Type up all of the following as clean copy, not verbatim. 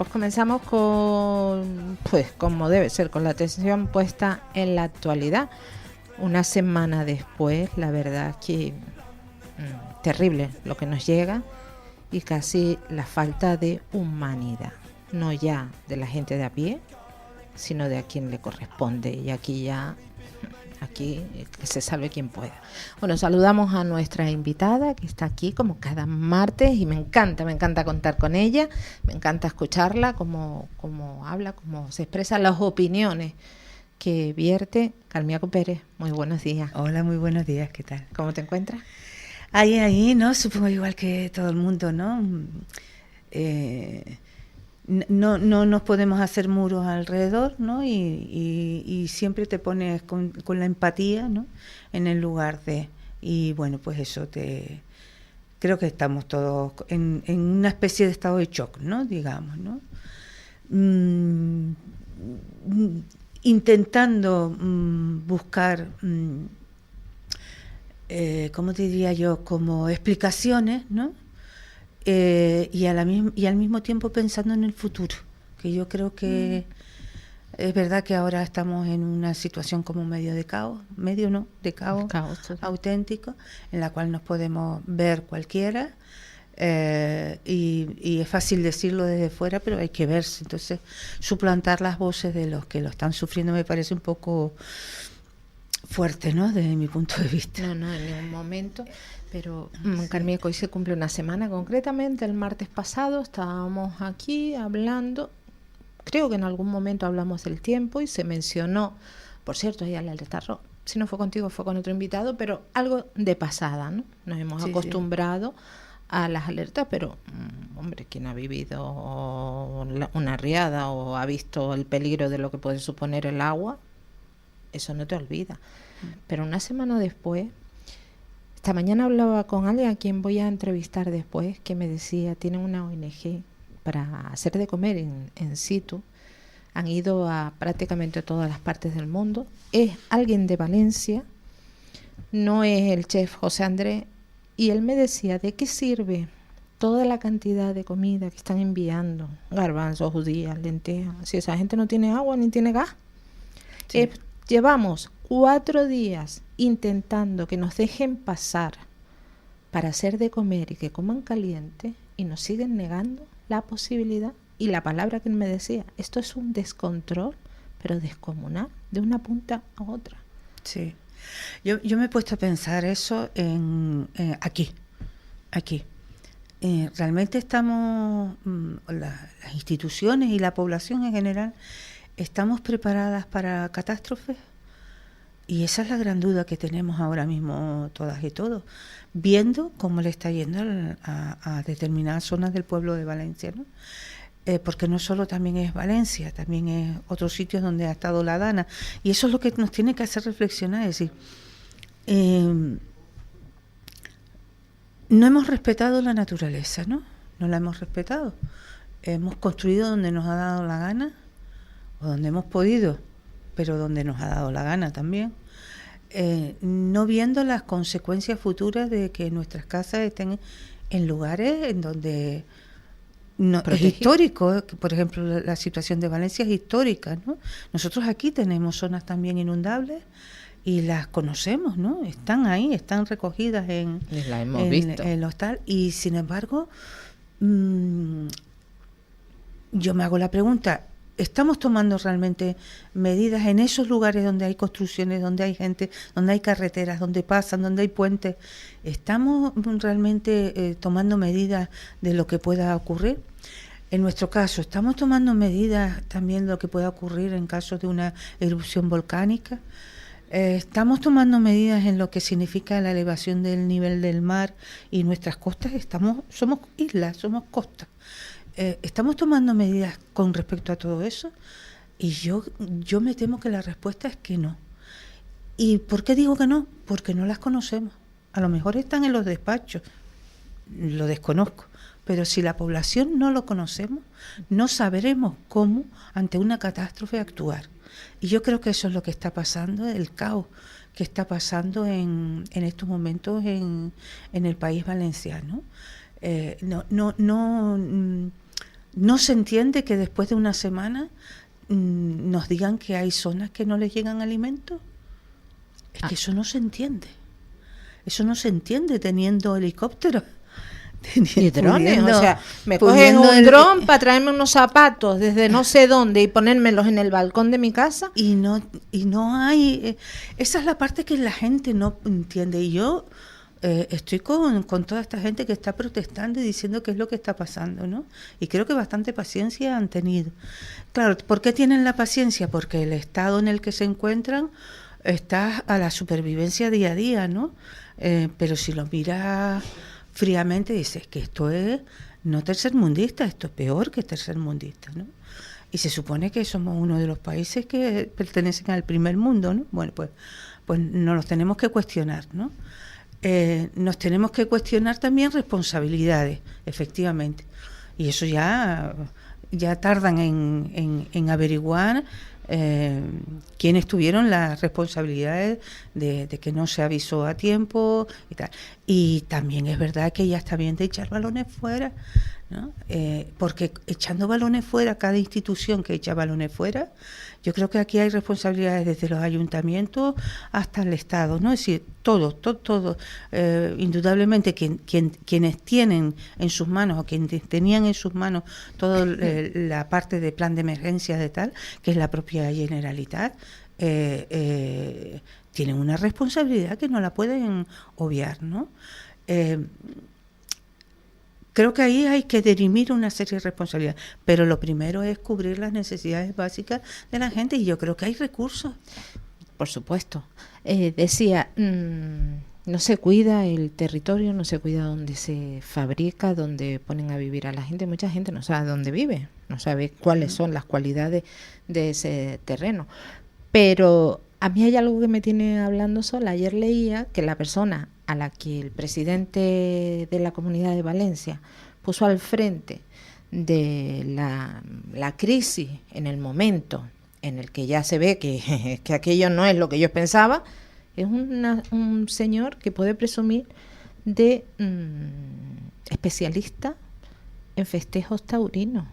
pues comenzamos con, pues como debe ser, con la atención puesta en la actualidad. Una semana después, la verdad que terrible lo que nos llega y casi la falta de humanidad, no ya de la gente de a pie, sino de a quien le corresponde. Y aquí que se salve quien pueda. Bueno, saludamos a nuestra invitada que está aquí como cada martes y me encanta contar con ella, me encanta escucharla, cómo habla, cómo se expresan las opiniones que vierte. Carmiaco Pérez, muy buenos días. Hola, muy buenos días, ¿qué tal? ¿Cómo te encuentras? Ahí, ¿no? Supongo igual que todo el mundo, ¿no? No nos podemos hacer muros alrededor, ¿no? Y siempre te pones con la empatía, ¿no? En el lugar de... Y bueno, pues eso creo que estamos todos en una especie de estado de shock, ¿no? Digamos, ¿no? Intentando buscar... ¿cómo te diría yo? Como explicaciones, ¿no? Y al mismo tiempo pensando en el futuro, que yo creo que es verdad que ahora estamos en una situación como medio de caos, de caos auténtico, en la cual nos podemos ver cualquiera, y es fácil decirlo desde fuera, pero hay que verse. Entonces, suplantar las voces de los que lo están sufriendo me parece un poco fuerte, ¿no? Desde mi punto de vista. No, en ningún momento. Pero, Carmiaco, hoy se cumple una semana concretamente. El martes pasado estábamos aquí hablando, creo que en algún momento hablamos del tiempo y se mencionó, por cierto, ahí al alerta roja, si no fue contigo fue con otro invitado, pero algo de pasada, ¿no? Nos hemos acostumbrado a las alertas, pero, hombre, quien ha vivido una riada o ha visto el peligro de lo que puede suponer el agua, eso no te olvida. Pero una semana después, esta mañana hablaba con alguien a quien voy a entrevistar después, que me decía, tienen una ONG para hacer de comer en situ. Han ido a prácticamente todas las partes del mundo. Es alguien de Valencia, no es el chef José Andrés. Y él me decía, ¿de qué sirve toda la cantidad de comida que están enviando? Garbanzos, judías, lentejas. Si esa gente no tiene agua ni tiene gas. Sí. Llevamos 4 días intentando que nos dejen pasar para hacer de comer y que coman caliente y nos siguen negando la posibilidad. Y la palabra que él me decía, esto es un descontrol, pero descomunal, de una punta a otra. Sí, yo me he puesto a pensar eso aquí. Realmente estamos, las instituciones y la población en general, ¿estamos preparadas para catástrofes? Y esa es la gran duda que tenemos ahora mismo todas y todos, viendo cómo le está yendo a determinadas zonas del pueblo de Valencia, ¿no? Porque no solo también es Valencia, también es otros sitios donde ha estado la Dana. Y eso es lo que nos tiene que hacer reflexionar, es decir, no hemos respetado la naturaleza, ¿no? No la hemos respetado. Hemos construido donde nos ha dado la gana, o donde hemos podido, pero donde nos ha dado la gana también, no viendo las consecuencias futuras de que nuestras casas estén en lugares en donde es histórico. Por ejemplo, la situación de Valencia es histórica, ¿no? Nosotros aquí tenemos zonas también inundables y las conocemos, ¿no? Están ahí, están recogidas en los tal, y sin embargo yo me hago la pregunta, ¿estamos tomando realmente medidas en esos lugares donde hay construcciones, donde hay gente, donde hay carreteras, donde pasan, donde hay puentes? ¿Estamos realmente tomando medidas de lo que pueda ocurrir? En nuestro caso, ¿estamos tomando medidas también de lo que pueda ocurrir en caso de una erupción volcánica? ¿Estamos tomando medidas en lo que significa la elevación del nivel del mar y nuestras costas? Somos islas, somos costas. ¿Estamos tomando medidas con respecto a todo eso? Y yo me temo que la respuesta es que no. ¿Y por qué digo que no? Porque no las conocemos. A lo mejor están en los despachos, lo desconozco, pero si la población no lo conocemos, no sabremos cómo ante una catástrofe actuar. Y yo creo que eso es lo que está pasando, el caos que está pasando en estos momentos en el país valenciano. no se entiende que después de una semana nos digan que hay zonas que no les llegan alimentos. Es que eso no se entiende. Eso no se entiende teniendo helicópteros. Y drones, o sea, me cogen un dron para traerme unos zapatos desde no sé dónde y ponérmelos en el balcón de mi casa. Y no hay... esa es la parte que la gente no entiende. Y yo estoy con toda esta gente que está protestando y diciendo qué es lo que está pasando, ¿no? Y creo que bastante paciencia han tenido. Claro, ¿por qué tienen la paciencia? Porque el estado en el que se encuentran está a la supervivencia día a día, ¿no? Pero si lo miras fríamente dices que esto es no tercermundista, esto es peor que tercermundista, ¿no? Y se supone que somos uno de los países que pertenecen al primer mundo, ¿no? Bueno, pues nos los tenemos que cuestionar, ¿no? Nos tenemos que cuestionar también responsabilidades, efectivamente. Y eso ya tardan en averiguar quiénes tuvieron las responsabilidades de que no se avisó a tiempo y tal. Y también es verdad que ya está bien de echar balones fuera, ¿no? Porque echando balones fuera, cada institución que echa balones fuera, yo creo que aquí hay responsabilidades desde los ayuntamientos hasta el Estado, ¿no? Es decir, todo, indudablemente quienes tienen en sus manos o quienes tenían en sus manos toda la parte de plan de emergencia de tal, que es la propia Generalitat, tienen una responsabilidad que no la pueden obviar, ¿no? Creo que ahí hay que dirimir una serie de responsabilidades, pero lo primero es cubrir las necesidades básicas de la gente y yo creo que hay recursos. Por supuesto. Decía, no se cuida el territorio, no se cuida donde se fabrica, donde ponen a vivir a la gente. Mucha gente no sabe dónde vive, no sabe cuáles son las cualidades de ese terreno. Pero a mí hay algo que me tiene hablando sola. Ayer leía que la persona a la que el presidente de la Comunidad de Valencia puso al frente de la crisis en el momento en el que ya se ve que aquello no es lo que yo pensaba, es un señor que puede presumir de especialista en festejos taurinos.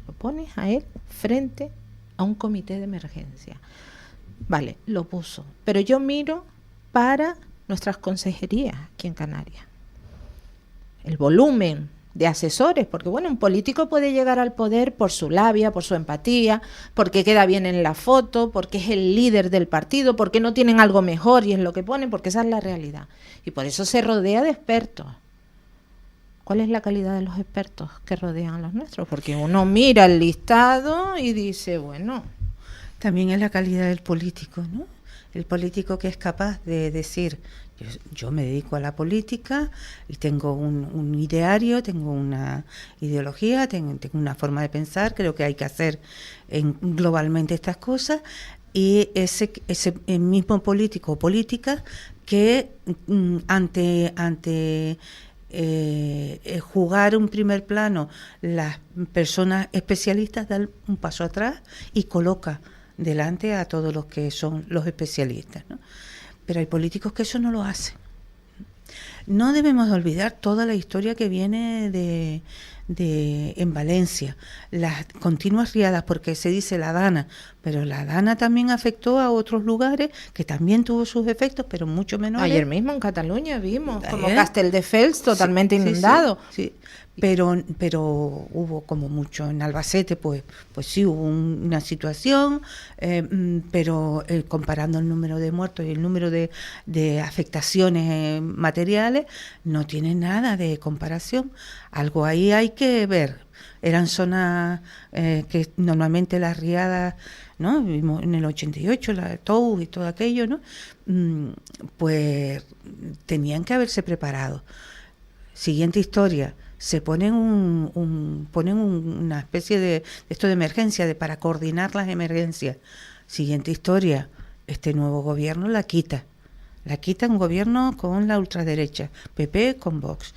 Lo pones a él frente a un comité de emergencia. Vale, lo puso. Pero yo miro para nuestras consejerías aquí en Canarias. El volumen de asesores, porque bueno, un político puede llegar al poder por su labia, por su empatía, porque queda bien en la foto, porque es el líder del partido, porque no tienen algo mejor y es lo que ponen, porque esa es la realidad. Y por eso se rodea de expertos. ¿Cuál es la calidad de los expertos que rodean a los nuestros? Porque uno mira el listado y dice, bueno... También es la calidad del político, ¿no? El político que es capaz de decir, yo me dedico a la política y tengo un ideario, tengo una ideología, tengo una forma de pensar, creo que hay que hacer globalmente estas cosas, y ese mismo político o política que ante jugar un primer plano las personas especialistas dan un paso atrás y coloca delante a todos los que son los especialistas, ¿no? Pero hay políticos que eso no lo hacen. No debemos olvidar toda la historia que viene en Valencia, las continuas riadas, porque se dice la Dana, pero la Dana también afectó a otros lugares que también tuvo sus efectos, pero mucho menores. Ayer mismo en Cataluña vimos como Castelldefels totalmente inundado. Sí. Pero hubo como mucho en Albacete, pues sí hubo una situación, pero comparando el número de muertos y el número de afectaciones materiales, no tiene nada de comparación. Algo ahí hay que ver. Eran zonas que normalmente las riadas, ¿no? Vimos en el 88, la Tou y todo aquello, ¿no? Pues tenían que haberse preparado. Siguiente historia. Se ponen una especie de esto de emergencia para coordinar las emergencias. Siguiente historia, este nuevo gobierno la quita un gobierno con la ultraderecha, PP con Vox.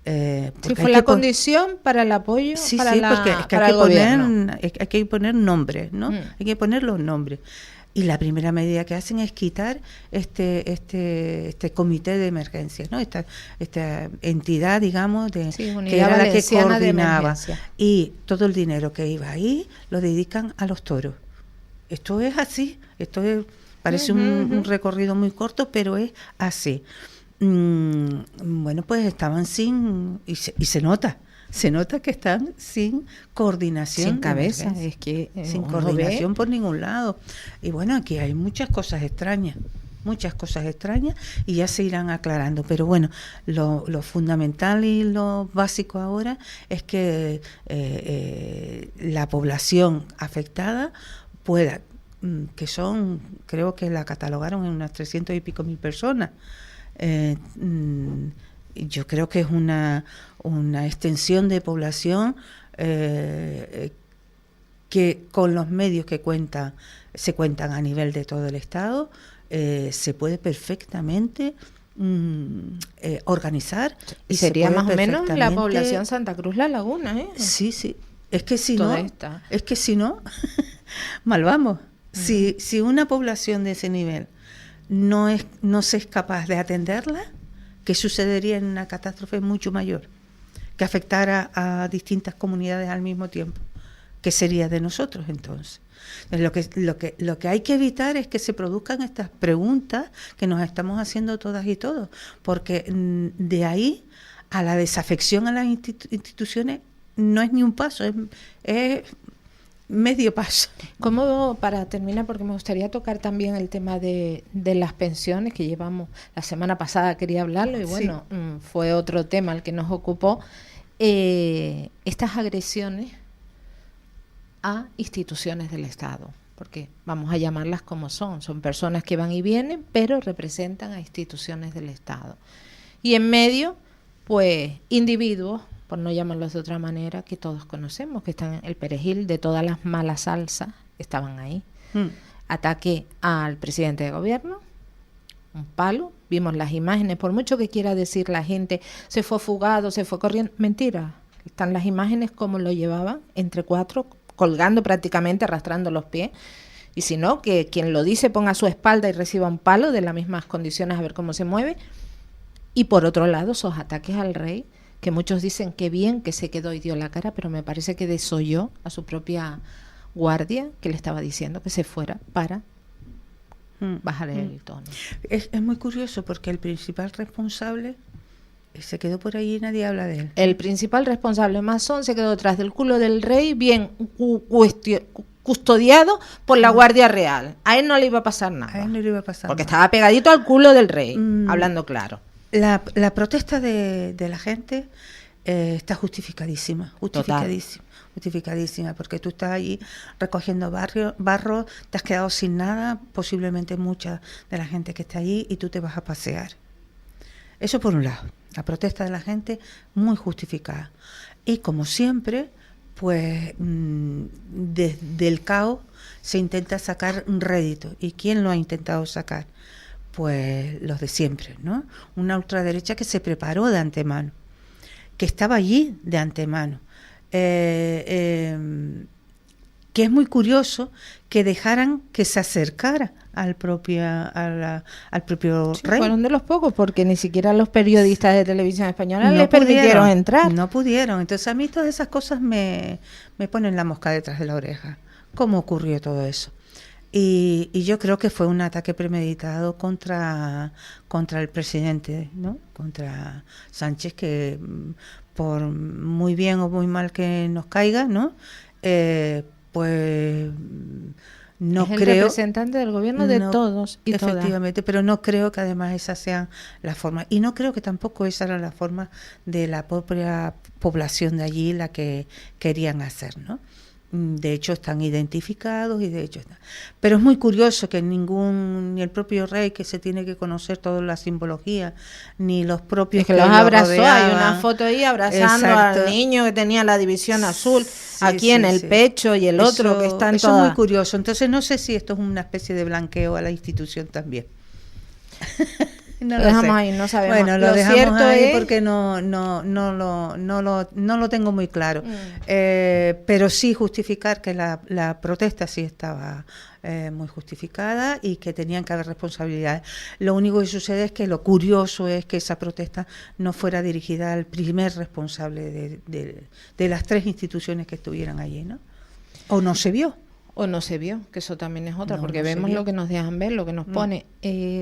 Sí, fue la condición para el apoyo porque es que hay que poner nombres, ¿no? Hay que poner los nombres. Y la primera medida que hacen es quitar este comité de emergencias, ¿no? Esta entidad, digamos, que era la que coordinaba. Y todo el dinero que iba ahí lo dedican a los toros. Esto es así, parece un recorrido muy corto, pero es así. Bueno, pues estaban y se nota que están sin coordinación, sin cabeza, es que sin coordinación por ningún lado. Y bueno, aquí hay muchas cosas extrañas, y ya se irán aclarando. Pero bueno, lo fundamental y lo básico ahora es que la población afectada pueda, que son, creo que la catalogaron en unas 300 y pico mil personas. Yo creo que es una extensión de población que con los medios que se cuentan a nivel de todo el Estado, se puede perfectamente organizar. Y sería más o menos la población Santa Cruz La Laguna, ¿eh? Sí, es que si no, mal vamos. Si una población de ese nivel no se es capaz de atenderla, ¿qué sucedería en una catástrofe mucho mayor? Que afectara a distintas comunidades al mismo tiempo. ¿Qué sería de nosotros entonces? Lo que hay que evitar es que se produzcan estas preguntas que nos estamos haciendo todas y todos, porque de ahí a la desafección a las instituciones no es ni un paso, es medio paso. Como para terminar, porque me gustaría tocar también el tema de las pensiones que llevamos, la semana pasada quería hablarlo y bueno, fue otro tema el que nos ocupó, estas agresiones a instituciones del Estado, porque vamos a llamarlas como son personas que van y vienen, pero representan a instituciones del Estado. Y en medio, pues, individuos, por no llamarlos de otra manera, que todos conocemos, que están en el perejil de todas las malas salsas, estaban ahí. Ataque al presidente de gobierno, un palo, vimos las imágenes, por mucho que quiera decir la gente, se fue fugado, se fue corriendo, mentira, están las imágenes como lo llevaban, entre cuatro, colgando prácticamente, arrastrando los pies, y si no, que quien lo dice ponga a su espalda y reciba un palo de las mismas condiciones a ver cómo se mueve. Y por otro lado, esos ataques al rey, que muchos dicen que bien que se quedó y dio la cara, pero me parece que desoyó a su propia guardia, que le estaba diciendo que se fuera para bajar el tono. Es muy curioso porque el principal responsable se quedó por ahí y nadie habla de él. El principal responsable masón se quedó detrás del culo del rey, bien custodiado por la Guardia Real. A él no le iba a pasar nada. A él no le iba a pasar porque nada. Estaba pegadito al culo del rey, hablando claro. La protesta de la gente está justificadísima, porque tú estás allí recogiendo barro, te has quedado sin nada, posiblemente mucha de la gente que está allí, y tú te vas a pasear. Eso por un lado, la protesta de la gente muy justificada. Y como siempre, pues desde el caos se intenta sacar un rédito. ¿Y quién lo ha intentado sacar? Pues los de siempre, ¿no? Una ultraderecha que se preparó de antemano, que estaba allí de antemano, que es muy curioso que dejaran que se acercara al propio rey. Fueron de los pocos, porque ni siquiera los periodistas de televisión española les permitieron entrar. No pudieron. Entonces a mí todas esas cosas me ponen la mosca detrás de la oreja. ¿Cómo ocurrió todo eso? Y yo creo que fue un ataque premeditado contra el presidente, ¿no? Contra Sánchez, que por muy bien o muy mal que nos caiga, ¿no? Pues no es el creo, representante del gobierno de todos y efectivamente, pero no creo que además esas sean las formas, y no creo que tampoco esa era la forma de la propia población de allí la que querían hacer, ¿no? De hecho están identificados y de hecho están. Pero es muy curioso que ni el propio rey, que se tiene que conocer toda la simbología, ni los propios es que los abrazó, hay una foto ahí abrazando al niño que tenía la división azul aquí en el pecho, y el otro que está en eso es muy curioso. Entonces no sé si esto es una especie de blanqueo a la institución también. No lo lo dejamos sé. ahí, no sabemos. Bueno, lo dejamos cierto ahí es... porque no lo tengo muy claro. Pero sí justificar que la protesta sí estaba muy justificada y que tenían que haber responsabilidades. Lo único que sucede es que lo curioso es que esa protesta no fuera dirigida al primer responsable de las 3 instituciones que estuvieran allí, ¿no? O no se vio. O no se vio, que eso también es otra, No, porque no se vemos vio. lo que nos dejan ver, lo que nos pone.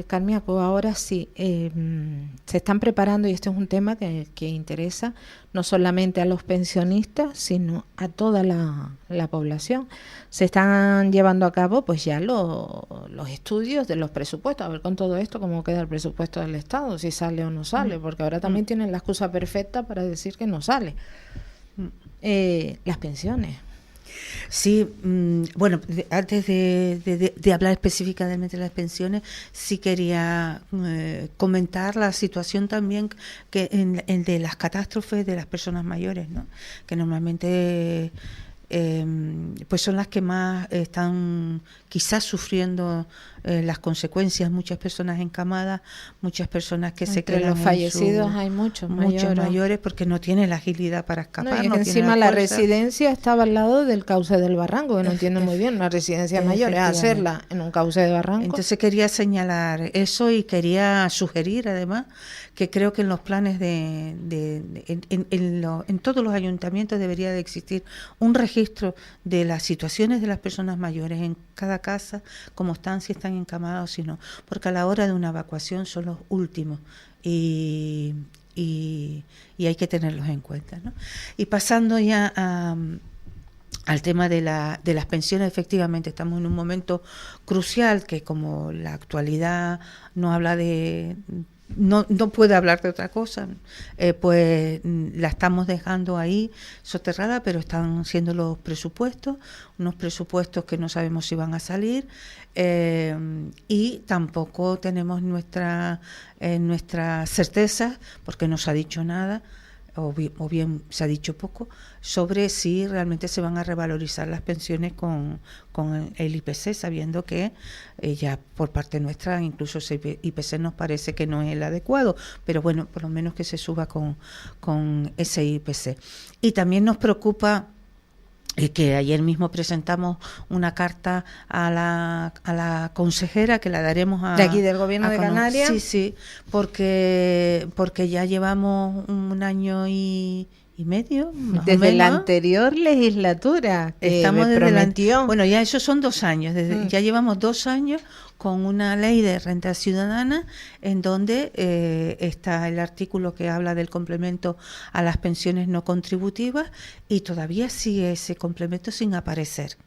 Carmiaco, ahora sí, se están preparando, y este es un tema que interesa no solamente a los pensionistas, sino a toda la población. Se están llevando a cabo pues ya los estudios de los presupuestos, a ver con todo esto cómo queda el presupuesto del Estado, si sale o no sale, porque ahora también tienen la excusa perfecta para decir que no sale. Las pensiones. Sí, bueno, antes de hablar específicamente de las pensiones, sí quería comentar la situación también que en de las catástrofes de las personas mayores, ¿no? Que normalmente pues son las que más están quizás sufriendo las consecuencias, muchas personas encamadas, muchas personas que se quedan entre los fallecidos hay muchos mayores porque no tienen la agilidad para escapar. No, y no que tienen encima la fuerza. residencia estaba al lado del cauce del barranco, que no entiendo muy bien, una residencia mayor es hacerla en un cauce de barranco. Entonces quería señalar eso y quería sugerir además que creo que en los planes en todos los ayuntamientos debería de existir un registro de las situaciones de las personas mayores en cada casa, cómo están, si están encamados o si no, porque a la hora de una evacuación son los últimos y hay que tenerlos en cuenta, ¿no? Y pasando ya al tema de las pensiones, efectivamente estamos en un momento crucial que como la actualidad no habla no puede hablar de otra cosa, pues la estamos dejando ahí soterrada, pero están siendo los presupuestos, unos presupuestos que no sabemos si van a salir, y tampoco tenemos nuestra certeza, porque no se ha dicho nada, o bien se ha dicho poco, sobre si realmente se van a revalorizar las pensiones con el IPC, sabiendo que ya por parte nuestra incluso ese IPC nos parece que no es el adecuado, pero bueno, por lo menos que se suba con ese IPC. Y también nos preocupa que ayer mismo presentamos una carta a la consejera que la daremos de aquí del Gobierno de Canarias. Sí, porque ya llevamos un año y medio más desde o menos. La anterior legislatura que estamos me prometió. Bueno, ya esos son 2 años, ya llevamos 2 años con una ley de renta ciudadana en donde está el artículo que habla del complemento a las pensiones no contributivas y todavía sigue ese complemento sin aparecer.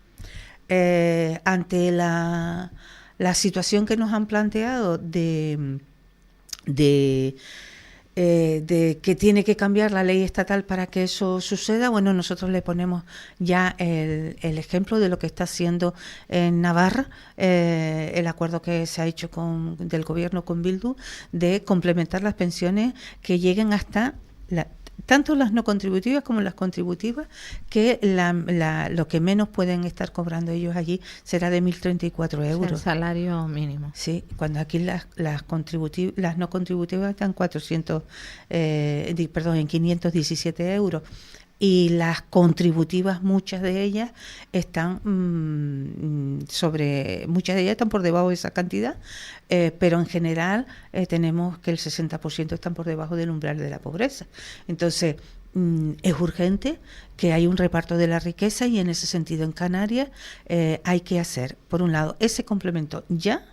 Ante la situación que nos han planteado de que tiene que cambiar la ley estatal para que eso suceda, bueno, nosotros le ponemos ya el ejemplo de lo que está haciendo en Navarra, el acuerdo que se ha hecho del gobierno con Bildu de complementar las pensiones que lleguen hasta tanto las no contributivas como las contributivas, que lo que menos pueden estar cobrando ellos allí será de 1.034 euros. El salario mínimo. Sí, cuando aquí las no contributivas están en 517 euros. Y las contributivas, muchas de ellas están muchas de ellas están por debajo de esa cantidad, pero en general tenemos que el 60% están por debajo del umbral de la pobreza. Entonces, es urgente que haya un reparto de la riqueza y en ese sentido en Canarias hay que hacer, por un lado, ese complemento ya,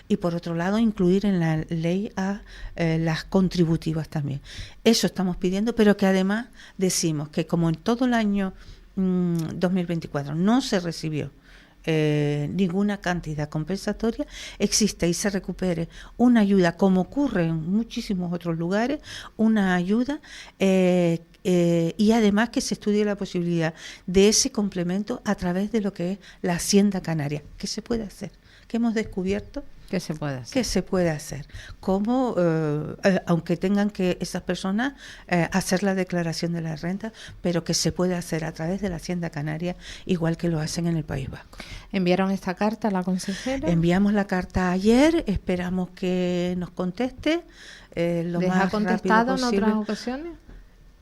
y por otro lado incluir en la ley a las contributivas también. Eso estamos pidiendo, pero que además decimos que como en todo el año 2024 no se recibió ninguna cantidad compensatoria, existe y se recupere una ayuda, como ocurre en muchísimos otros lugares, una ayuda y además que se estudie la posibilidad de ese complemento a través de lo que es la Hacienda Canaria, que se puede hacer. que hemos descubierto ¿Qué se puede hacer? que se puede hacer. Cómo, aunque tengan que esas personas hacer la declaración de la renta, pero que se puede hacer a través de la Hacienda Canaria, igual que lo hacen en el País Vasco. ¿Enviaron esta carta a la consejera? Enviamos la carta ayer, esperamos que nos conteste lo ¿Les más ha contestado rápido posible. en otras ocasiones?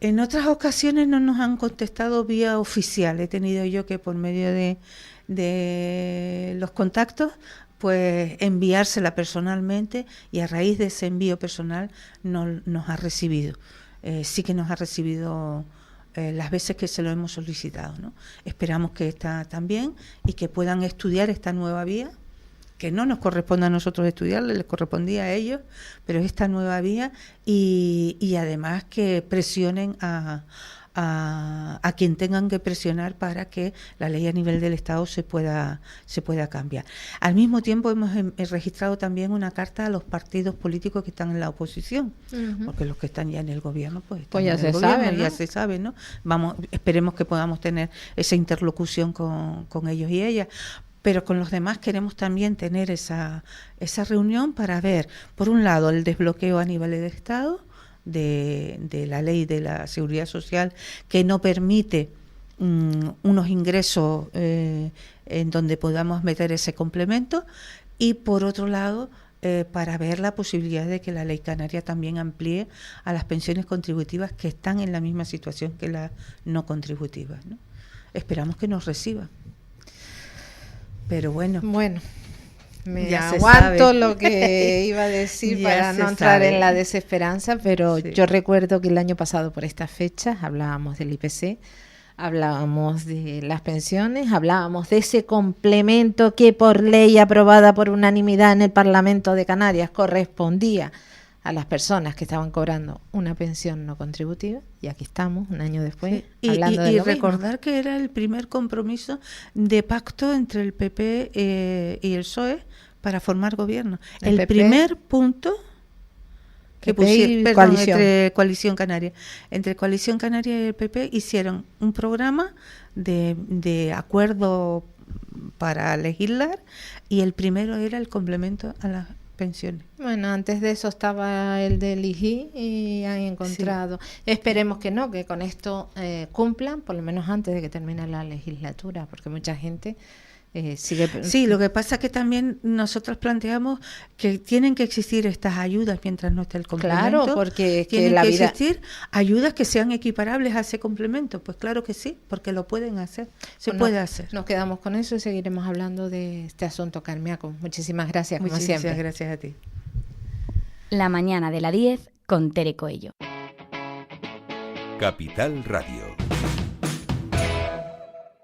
En otras ocasiones no nos han contestado vía oficial. He tenido yo que, por medio de los contactos, pues enviársela personalmente, y a raíz de ese envío personal nos ha recibido. Sí que nos ha recibido las veces que se lo hemos solicitado, ¿no? Esperamos que esta también, y que puedan estudiar esta nueva vía, que no nos corresponde a nosotros estudiarla, les correspondía a ellos, pero esta nueva vía, y además que presionen a quien tengan que presionar para que la ley a nivel del Estado se pueda cambiar. Al mismo tiempo hemos registrado también una carta a los partidos políticos que están en la oposición, porque los que están ya en el gobierno pues ya se sabe, ¿no? Ya se sabe, ¿no? Esperemos que podamos tener esa interlocución con ellos y ellas. Pero con los demás queremos también tener esa reunión para ver, por un lado, el desbloqueo a nivel del Estado de la ley de la seguridad social, que no permite unos ingresos en donde podamos meter ese complemento, y por otro lado, para ver la posibilidad de que la ley canaria también amplíe a las pensiones contributivas que están en la misma situación que las no contributivas, ¿no? Esperamos que nos reciban. Pero bueno, me ya aguanto sabe lo que iba a decir para no entrar en la desesperanza, pero sí. Yo recuerdo que el año pasado por estas fechas hablábamos del IPC, hablábamos de las pensiones, hablábamos de ese complemento que por ley aprobada por unanimidad en el Parlamento de Canarias correspondía a las personas que estaban cobrando una pensión no contributiva, y aquí estamos, un año después, sí. hablando de lo recordar mismo. Que era el primer compromiso de pacto entre el PP y el PSOE para formar gobierno. El PP, primer punto que pusieron, entre Coalición Canaria. Entre Coalición Canaria y el PP hicieron un programa de acuerdo para legislar, y el primero era el complemento a las pensiones. Bueno, antes de eso estaba el del IGI y han encontrado. Sí. Esperemos que no, que con esto cumplan, por lo menos antes de que termine la legislatura, porque mucha gente sigue. Sí, lo que pasa es que también nosotros planteamos que tienen que existir estas ayudas mientras no esté el complemento. Claro, porque tienen que existir ayudas que sean equiparables a ese complemento. Pues claro que sí, porque lo pueden hacer, se puede hacer. Nos quedamos con eso y seguiremos hablando de este asunto, Carmiaco. Muchísimas gracias, como siempre. Muchísimas gracias a ti. La mañana de la 10 con Tere Coello. Capital Radio.